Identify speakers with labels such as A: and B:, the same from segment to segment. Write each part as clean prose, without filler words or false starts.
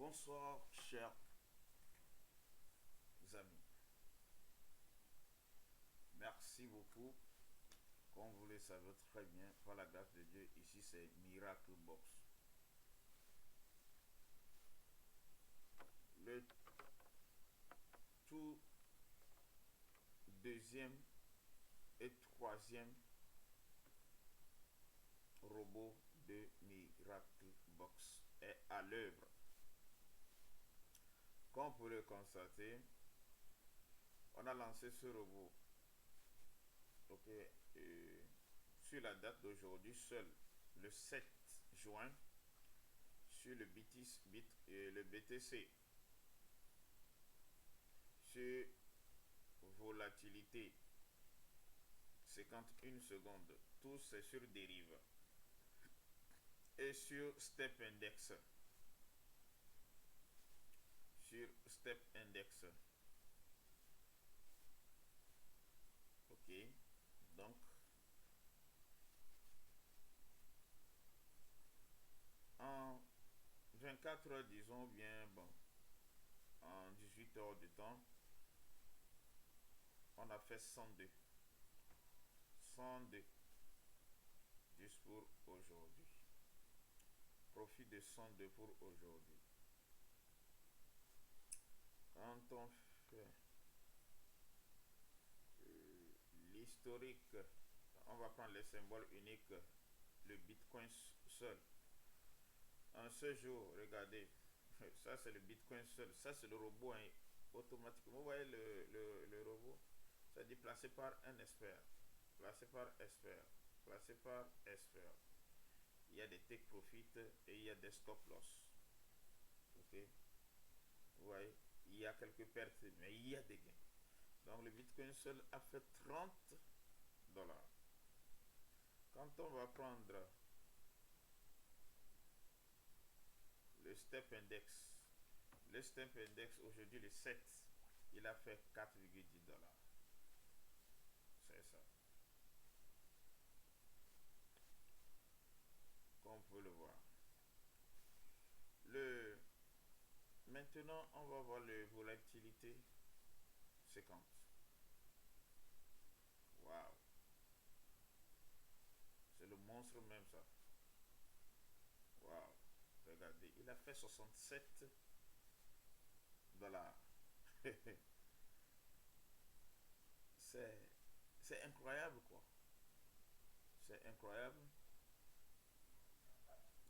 A: Bonsoir, chers amis. Merci beaucoup. Comme vous le savez très bien, par la grâce de Dieu, ici c'est Miracle Box. Le tout deuxième et troisième robot de Miracle Box est à l'œuvre. Comme vous le constatez, on a lancé ce robot sur la date d'aujourd'hui seul, le 7 juin, sur le BTC, sur volatilité 51 secondes, tout c'est sur dérive, et sur Step Index, ok. Donc en 24 heures, disons bien, bon, en 18 heures de temps, on a fait 102 juste pour aujourd'hui. Profit de 102 pour aujourd'hui. Quand on fait l'historique, on va prendre les symboles uniques, le Bitcoin seul. En ce jour, regardez, ça c'est le Bitcoin seul, ça c'est le robot, hein, automatiquement. Vous voyez le robot, c'est dit placé par un expert, placé par expert, placé par expert. Il y a des take profit et il y a des stop loss. Ok, vous voyez, il y a quelques pertes, mais il y a des gains. Donc le Bitcoin seul a fait 30 dollars. Quand on va prendre le Step Index, le Step Index aujourd'hui le 7, il a fait 4,10 dollars. C'est ça. Comme on peut le voir. Maintenant, on va voir le volatilité 50. Waouh. C'est le monstre même ça. Waouh. Regardez, il a fait 67 dollars. c'est incroyable quoi. C'est incroyable.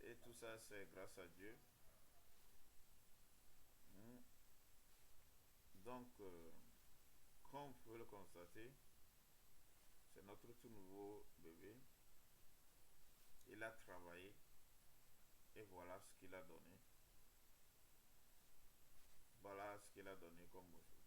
A: Et tout ça, c'est grâce à Dieu. Donc, comme vous pouvez le constater, c'est notre tout nouveau bébé. Il a travaillé et voilà ce qu'il a donné. Voilà ce qu'il a donné comme aujourd'hui.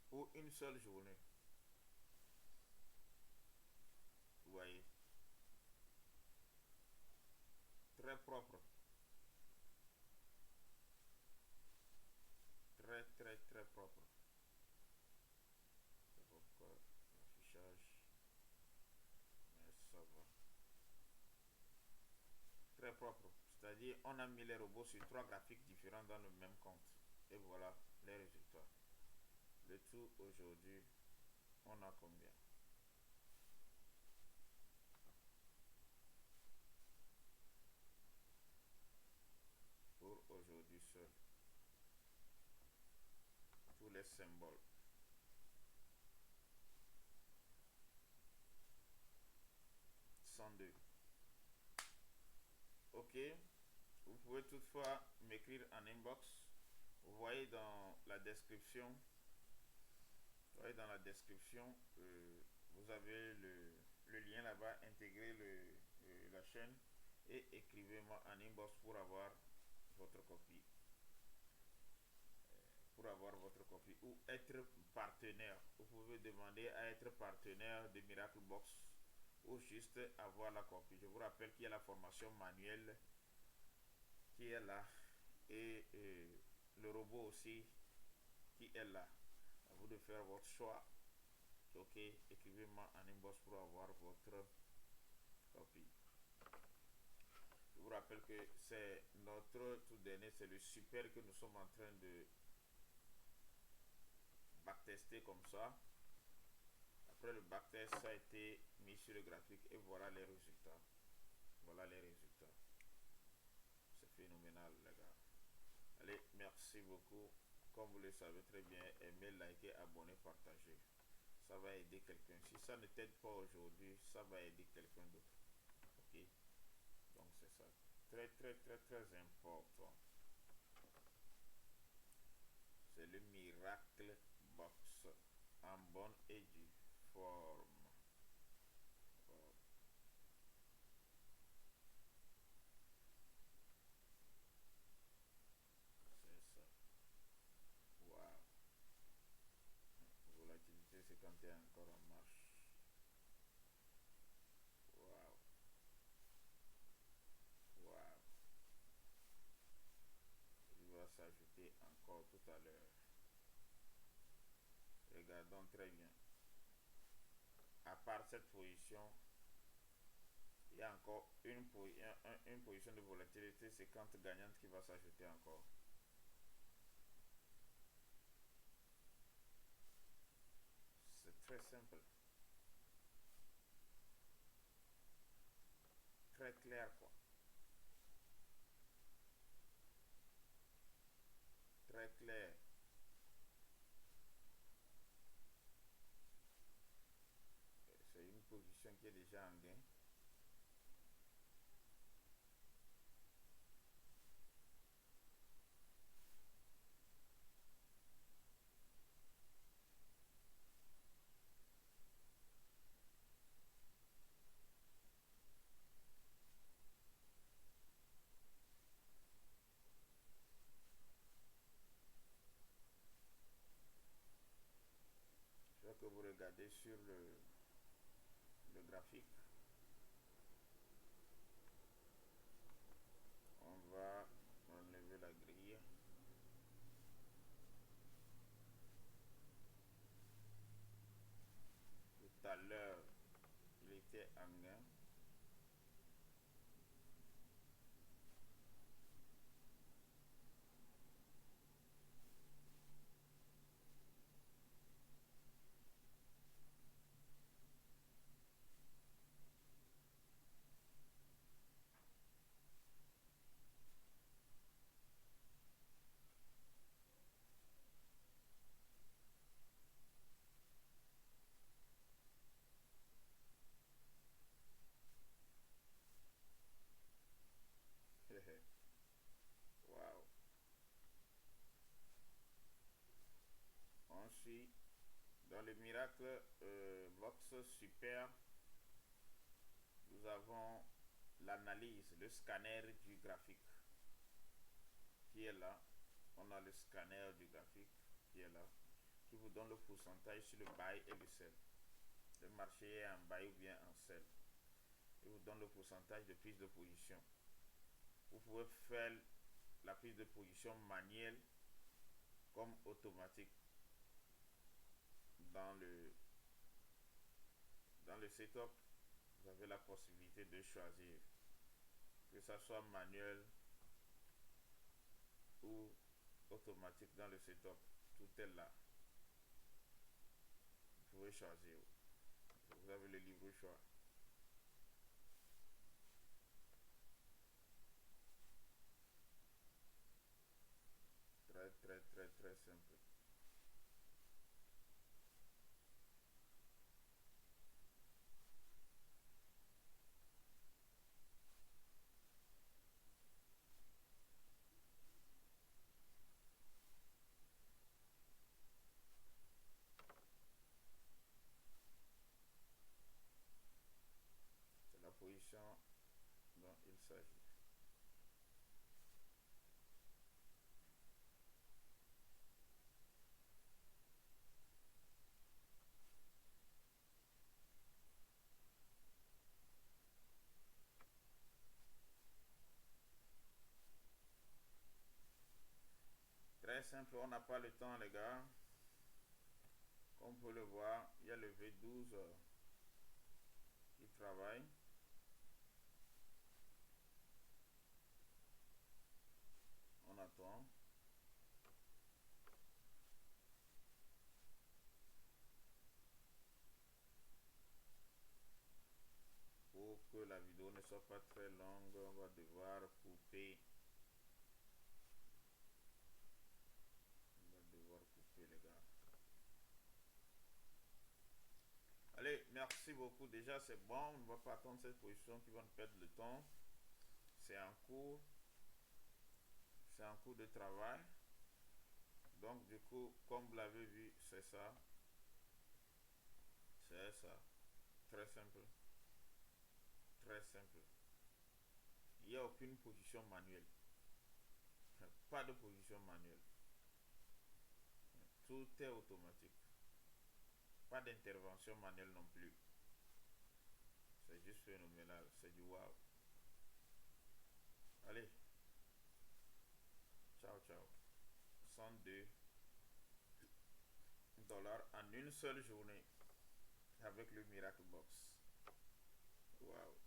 A: Pour une seule journée. Vous voyez. Très propre. Très très très propre. C'est pourquoi l'affichage. Mais ça va. Très propre. C'est-à-dire on a mis les robots sur 3 graphiques différents dans le même compte. Et voilà les résultats. Le tout aujourd'hui, on a combien? Pour aujourd'hui seul. Tous les symboles. Ok, vous pouvez toutefois m'écrire en inbox. Vous voyez dans la description, vous avez le lien là-bas, intégrez la chaîne et écrivez-moi en inbox pour avoir votre copie. Ou être partenaire. Vous pouvez demander à être partenaire de Miracle Box ou juste avoir la copie. Je vous rappelle qu'il y a la formation manuelle qui est là et le robot aussi qui est là. À vous de faire votre choix. Ok, écrivez-moi en inbox pour avoir votre copie. vous rappelle que c'est notre tout dernier, c'est le super que nous sommes en train de backtester comme ça. Après le backtest, ça a été mis sur le graphique et voilà les résultats. Voilà les résultats. C'est phénoménal, les gars. Allez, merci beaucoup. Comme vous le savez très bien, aimez, likez, abonnez, partagez. Ça va aider quelqu'un. Si ça ne t'aide pas aujourd'hui, ça va aider quelqu'un d'autre. Ok? Donc c'est ça. Très très très très important. C'est le Miracle Box en bonne et due forme. Wow. C'est ça. Wow. Volatilité, c'est quand tu es encore en marche. Wow. Wow. Il va s'ajouter encore tout à l'heure. Regardons très bien. À part cette position, il y a encore une position de volatilité séquente gagnante qui va s'ajouter encore. C'est très simple. Très clair quoi. Très clair. C'est une position qui est déjà en gain. Je veux que vous regardez sur le graphique. On va enlever la grille. Tout à l'heure, il était en gain. Wow. Ensuite, dans le miracle Vox Super, nous avons l'analyse, le scanner du graphique qui est là. On a le scanner du graphique qui est là, qui vous donne le pourcentage sur le buy et le sell. Le marché est en buy ou bien en sell. Il vous donne le pourcentage de prise de position. Vous pouvez faire la prise de position manuelle comme automatique dans le setup. Vous avez la possibilité de choisir que ça soit manuel ou automatique dans le setup. Tout est là. Vous pouvez choisir. Vous avez le libre choix. Très très très très simple. C'est la position dont il s'agit. Très simple, on n'a pas le temps les gars. Comme vous pouvez le voir, il y a le V12 qui travaille. attend. Pour que la vidéo ne soit pas très longue, on va devoir couper. Les gars. Allez, merci beaucoup. Déjà, c'est bon. On ne va pas attendre cette position qui va nous perdre le temps. C'est un cours. C'est un cours de travail. Donc, du coup, comme vous l'avez vu, c'est ça. C'est ça. Très simple. Très simple. Il n'y a aucune position manuelle. Pas de position manuelle. Tout est automatique. Pas d'intervention manuelle non plus. C'est juste phénoménal. C'est du wow. Allez. Ciao, ciao. 102 dollars en une seule journée avec le Miracle Box. Wow.